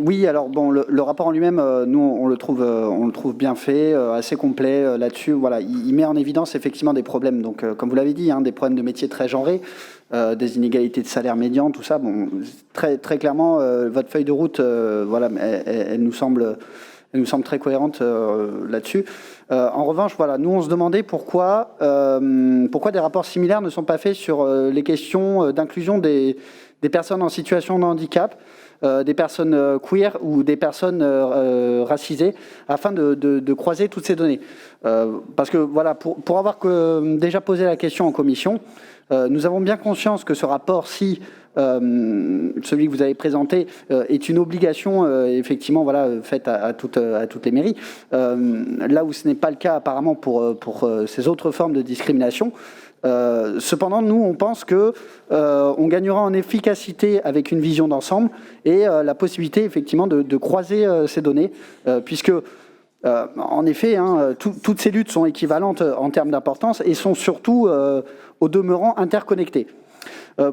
Oui, alors bon, le rapport en lui-même, nous on le trouve bien fait, assez complet là-dessus. Voilà, il met en évidence effectivement des problèmes. Donc, comme vous l'avez dit, hein, des problèmes de métiers très genrés, des inégalités de salaire médian, tout ça. Bon, très très clairement, votre feuille de route, voilà, elle nous semble très cohérente là-dessus. En revanche, voilà, nous on se demandait pourquoi des rapports similaires ne sont pas faits sur les questions d'inclusion des personnes en situation de handicap, des personnes queer ou des personnes racisées, afin de croiser toutes ces données. Parce que voilà, pour avoir déjà posé la question en commission, nous avons bien conscience que ce rapport, si celui que vous avez présenté, est une obligation effectivement voilà, faite à toutes les mairies, là où ce n'est pas le cas apparemment pour ces autres formes de discrimination. Cependant, nous, on pense que on gagnera en efficacité avec une vision d'ensemble et la possibilité, effectivement, de croiser ces données, puisque, en effet, hein, toutes ces luttes sont équivalentes en termes d'importance et sont surtout, au demeurant, interconnectées.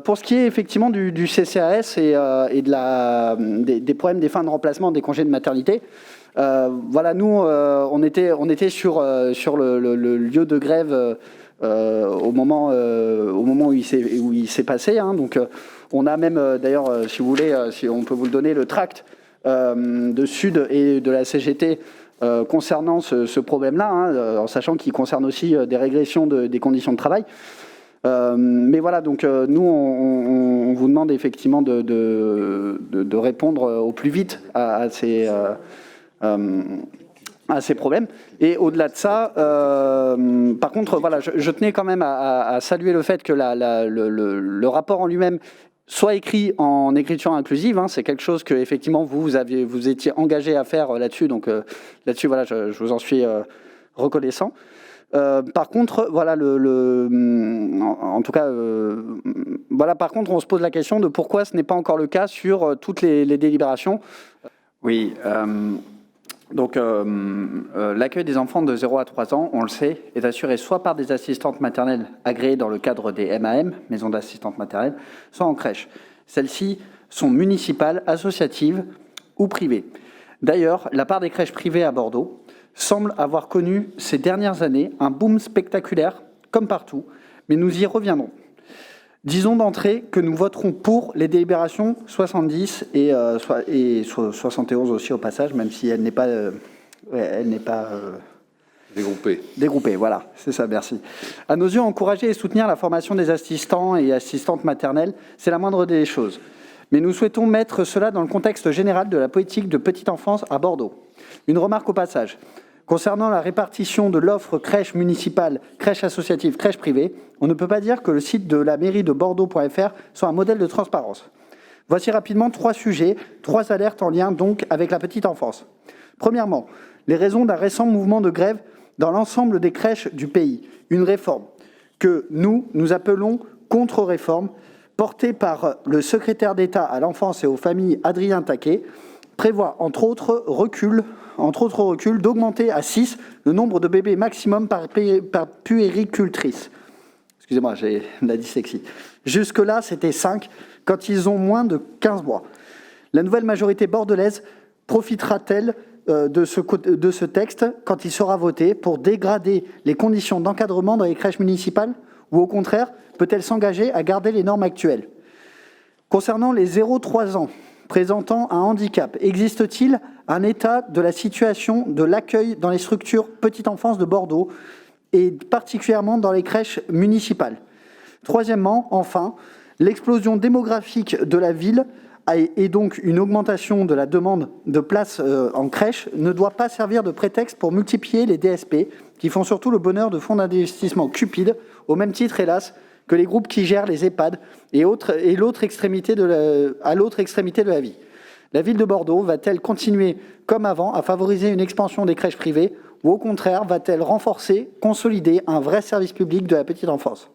Pour ce qui est effectivement du CCAS et des problèmes des fins de remplacement des congés de maternité, voilà, nous, on était sur le lieu de grève au moment où il s'est passé. Hein. Donc, on a même, d'ailleurs, si vous voulez, si on peut vous le donner, le tract de Sud et de la CGT concernant ce problème-là, hein, en sachant qu'il concerne aussi des régressions des conditions de travail. Mais voilà, donc nous, on vous demande effectivement de répondre au plus vite à ces problèmes. Et au-delà de ça, par contre, voilà, je tenais quand même à saluer le fait que le rapport en lui-même soit écrit en écriture inclusive. Hein, c'est quelque chose que effectivement vous étiez engagé à faire là-dessus. Donc là-dessus, voilà, je vous en suis reconnaissant. Par contre, voilà, en tout cas, voilà, par contre, on se pose la question de pourquoi ce n'est pas encore le cas sur toutes les délibérations. Oui. Donc, l'accueil des enfants de 0 à 3 ans, on le sait, est assuré soit par des assistantes maternelles agréées dans le cadre des MAM, maisons d'assistantes maternelles, soit en crèche. Celles-ci sont municipales, associatives ou privées. D'ailleurs, la part des crèches privées à Bordeaux semble avoir connu ces dernières années un boom spectaculaire, comme partout, mais nous y reviendrons. Disons d'entrée que nous voterons pour les délibérations 70 et 71 aussi au passage, même si elle n'est pas, dégroupée, voilà, c'est ça, merci. À nos yeux, encourager et soutenir la formation des assistants et assistantes maternelles, c'est la moindre des choses. Mais nous souhaitons mettre cela dans le contexte général de la politique de petite enfance à Bordeaux. Une remarque au passage. Concernant la répartition de l'offre crèche municipale, crèche associative, crèche privée, on ne peut pas dire que le site de la mairie de Bordeaux.fr soit un modèle de transparence. Voici rapidement 3 sujets, 3 alertes en lien donc avec la petite enfance. Premièrement, les raisons d'un récent mouvement de grève dans l'ensemble des crèches du pays. Une réforme que nous appelons contre-réforme, portée par le secrétaire d'État à l'enfance et aux familles Adrien Taquet, prévoit entre autres recul d'augmenter à 6 le nombre de bébés maximum par puéricultrice. Excusez-moi, j'ai la dyslexie. Jusque-là, c'était 5 quand ils ont moins de 15 mois. La nouvelle majorité bordelaise profitera-t-elle de ce texte quand il sera voté pour dégrader les conditions d'encadrement dans les crèches municipales ou au contraire, peut-elle s'engager à garder les normes actuelles? Concernant les 0-3 ans, présentant un handicap, existe-t-il un état de la situation de l'accueil dans les structures petite enfance de Bordeaux et particulièrement dans les crèches municipales? Troisièmement, enfin, l'explosion démographique de la ville et donc une augmentation de la demande de places en crèche ne doit pas servir de prétexte pour multiplier les DSP qui font surtout le bonheur de fonds d'investissement cupides, au même titre, hélas, que les groupes qui gèrent les EHPAD et l'autre extrémité de la vie. La ville de Bordeaux va-t-elle continuer, comme avant, à favoriser une expansion des crèches privées ou au contraire, va-t-elle renforcer, consolider un vrai service public de la petite enfance ?